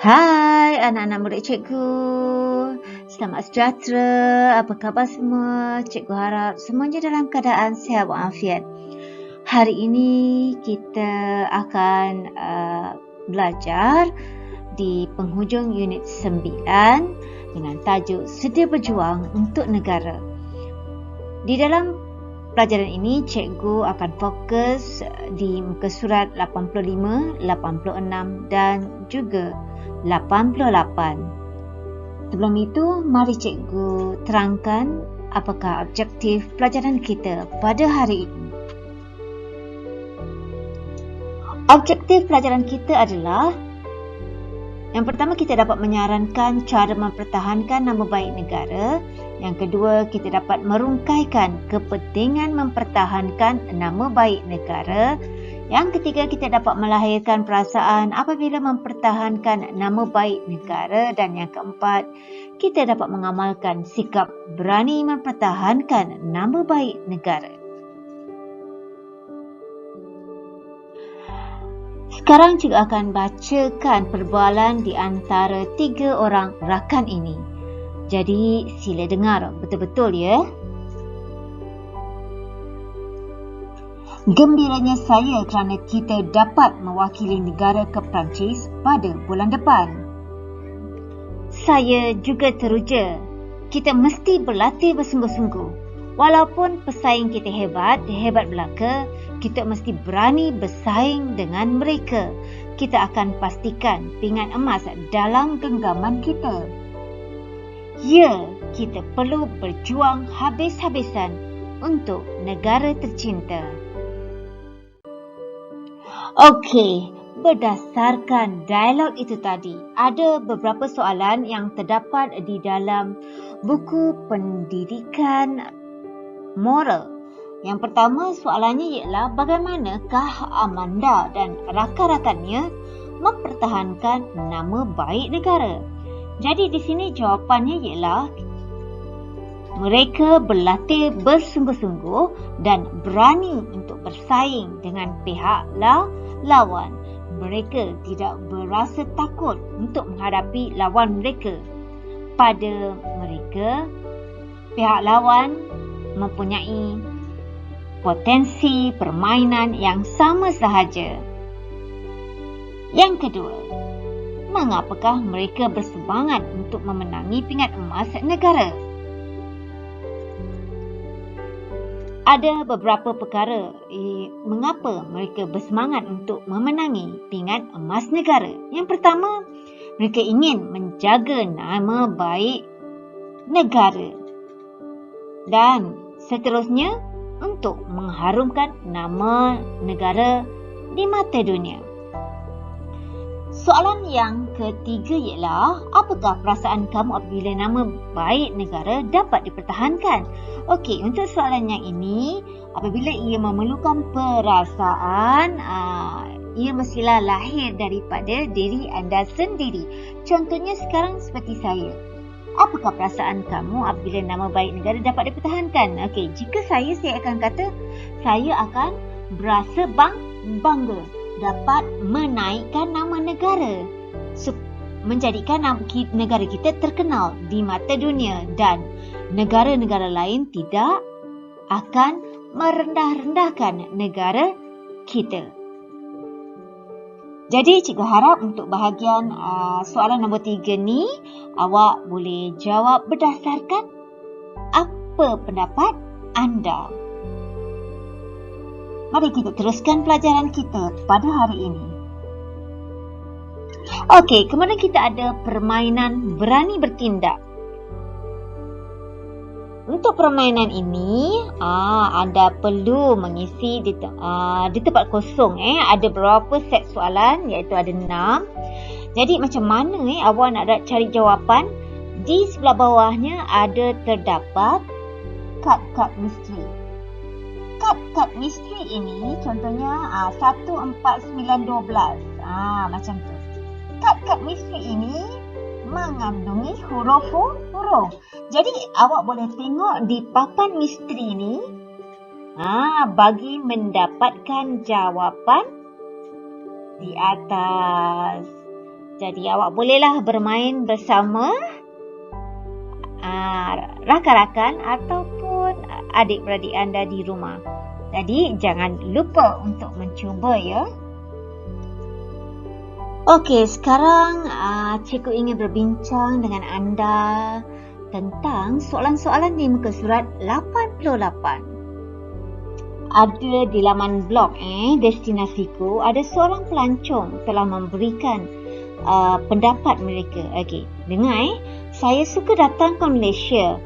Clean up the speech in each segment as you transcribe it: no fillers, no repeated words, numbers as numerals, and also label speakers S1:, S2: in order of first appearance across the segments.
S1: Hai anak-anak murid cikgu. Selamat sejahtera. Apa khabar semua? Cikgu harap semuanya dalam keadaan sihat walafiat. Hari ini kita akan belajar di penghujung unit 9 dengan tajuk Sedia Berjuang untuk Negara. Di dalam pelajaran ini, cikgu akan fokus di muka surat 85, 86 dan juga 88. Sebelum itu, mari cikgu terangkan apakah objektif pelajaran kita pada hari ini. Objektif pelajaran kita adalah yang pertama, kita dapat menyarankan cara mempertahankan nama baik negara. Yang kedua, kita dapat merungkaikan kepentingan mempertahankan nama baik negara. Yang ketiga, kita dapat melahirkan perasaan apabila mempertahankan nama baik negara. Dan yang keempat, kita dapat mengamalkan sikap berani mempertahankan nama baik negara. Sekarang cikgu akan bacakan perbualan di antara 3 orang rakan ini. Jadi sila dengar betul-betul ya. Gembiranya saya kerana kita dapat mewakili negara ke Perancis pada bulan depan. Saya juga teruja. Kita mesti berlatih bersungguh-sungguh. Walaupun pesaing kita hebat belaka, kita mesti berani bersaing dengan mereka. Kita akan pastikan pingat emas dalam genggaman kita. Ya, kita perlu berjuang habis-habisan untuk negara tercinta. Okey, berdasarkan dialog itu tadi, ada beberapa soalan yang terdapat di dalam buku pendidikan moral. Yang pertama soalannya ialah bagaimanakah Amanda dan rakan-rakannya mempertahankan nama baik negara? Jadi di sini jawapannya ialah mereka berlatih bersungguh-sungguh dan berani untuk bersaing dengan pihak lawan. Mereka tidak berasa takut untuk menghadapi lawan mereka. Pada mereka, pihak lawan mempunyai potensi permainan yang sama sahaja. Yang kedua, mengapakah mereka bersemangat untuk memenangi pingat emas negara? Ada beberapa perkara mengapa mereka bersemangat untuk memenangi pingat emas negara. Yang pertama, mereka ingin menjaga nama baik negara. Dan seterusnya, untuk mengharumkan nama negara di mata dunia. Soalan yang ketiga ialah, apakah perasaan kamu apabila nama baik negara dapat dipertahankan? Okey, untuk soalan yang ini, apabila ia memerlukan perasaan, ia mestilah lahir daripada diri anda sendiri. Contohnya sekarang seperti saya. Apakah perasaan kamu apabila nama baik negara dapat dipertahankan? Okey, jika saya akan kata saya akan berasa bangga dapat menaikkan nama negara, menjadikan negara kita terkenal di mata dunia dan negara-negara lain tidak akan merendah-rendahkan negara kita. Jadi cikgu harap untuk bahagian soalan nombor 3 ni, awak boleh jawab berdasarkan apa pendapat anda. Mari kita teruskan pelajaran kita pada hari ini. Okey, kemudian kita ada permainan berani bertindak. Untuk permainan ini, anda perlu mengisi di tempat kosong. Ada beberapa set soalan, iaitu ada 6. Jadi macam mana awak nak cari jawapan? Di sebelah bawahnya ada terdapat kad-kad misteri. Kad-kad misteri ini contohnya 1, 4, 9, 12. Macam tu. Kad-kad misteri ini mengandungi huruf-huruf. Jadi awak boleh tengok di papan misteri ni bagi mendapatkan jawapan di atas. Jadi awak bolehlah bermain bersama rakan-rakan ataupun adik-beradik anda di rumah. Jadi jangan lupa untuk mencuba ya. Okey, sekarang cikgu ingin berbincang dengan anda tentang soalan-soalan di muka surat 88. Ada di laman blog Destinasiku, ada seorang pelancong telah memberikan pendapat mereka. Okey, dengar saya suka datang ke Malaysia,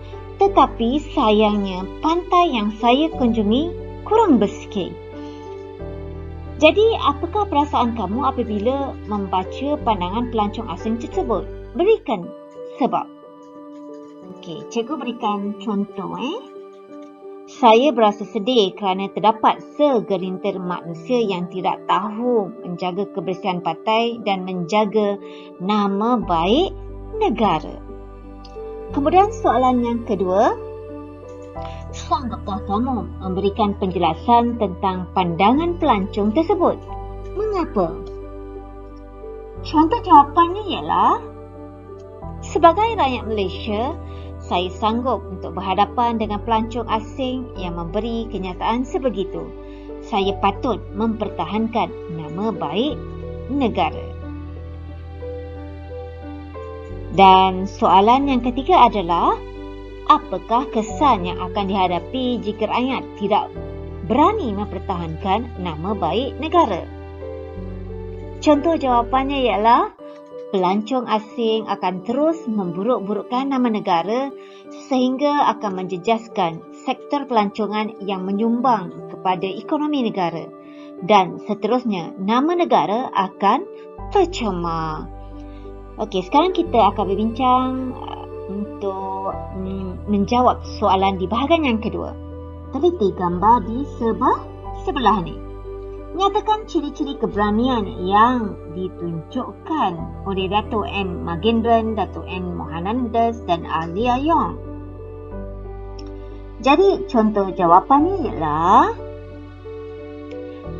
S1: tetapi sayangnya pantai yang saya kunjungi kurang bersikap. Jadi, apakah perasaan kamu apabila membaca pandangan pelancong asing tersebut? Berikan sebab. Okey, cikgu berikan contoh. Saya berasa sedih kerana terdapat segelintir manusia yang tidak tahu menjaga kebersihan pantai dan menjaga nama baik negara. Kemudian soalan yang kedua, sanggupkah kamu memberikan penjelasan tentang pandangan pelancong tersebut? Mengapa? Contoh jawapannya ialah, sebagai rakyat Malaysia, saya sanggup untuk berhadapan dengan pelancong asing yang memberi kenyataan sebegitu. Saya patut mempertahankan nama baik negara. Dan soalan yang ketiga adalah, apakah kesan yang akan dihadapi jika rakyat tidak berani mempertahankan nama baik negara? Contoh jawapannya ialah, pelancong asing akan terus memburuk-burukkan nama negara sehingga akan menjejaskan sektor pelancongan yang menyumbang kepada ekonomi negara, dan seterusnya nama negara akan tercemar. Okey, sekarang kita akan berbincang untuk menjawab soalan di bahagian yang kedua. Teliti gambar di sebelah ni. Nyatakan ciri-ciri keberanian yang ditunjukkan oleh Dato' M. Magendran, Dato' N. Mohanandas dan Alia Yong. Jadi contoh jawapannya ialah,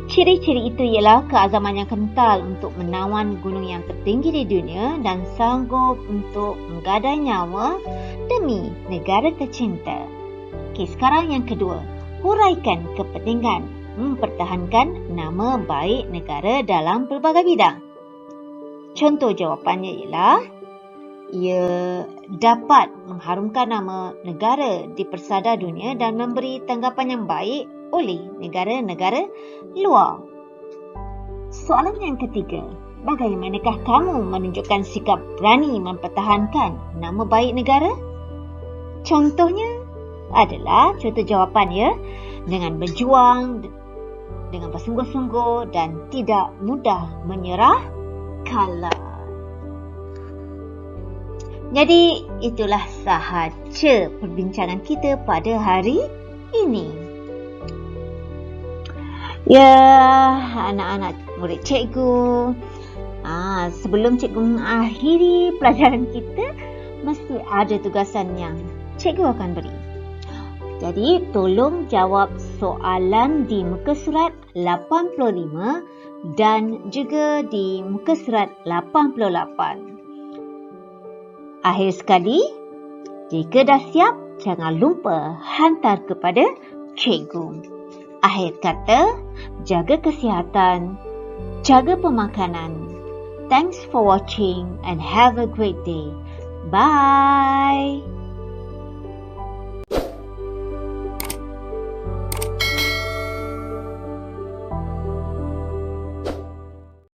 S1: ciri-ciri itu ialah keazaman yang kental untuk menawan gunung yang tertinggi di dunia dan sanggup untuk menggadai nyawa demi negara tercinta. Okey, sekarang yang kedua, huraikan kepentingan mempertahankan nama baik negara dalam pelbagai bidang. Contoh jawapannya ialah, ia dapat mengharumkan nama negara di persada dunia dan memberi tanggapan yang baik oleh negara-negara luar. Soalan yang ketiga, bagaimanakah kamu menunjukkan sikap berani mempertahankan nama baik negara? Contohnya adalah, contoh jawapannya, dengan berjuang, dengan bersungguh-sungguh dan tidak mudah menyerah kalah. Jadi, itulah sahaja perbincangan kita pada hari ini. Ya, anak-anak murid cikgu, sebelum cikgu mengakhiri pelajaran kita, mesti ada tugasan yang cikgu akan beri. Jadi, tolong jawab soalan di muka surat 85 dan juga di muka surat 88. Akhir sekali, jika dah siap, jangan lupa hantar kepada cikgu. Akhir kata, jaga kesihatan, jaga pemakanan. Thanks for watching and have a great day. Bye.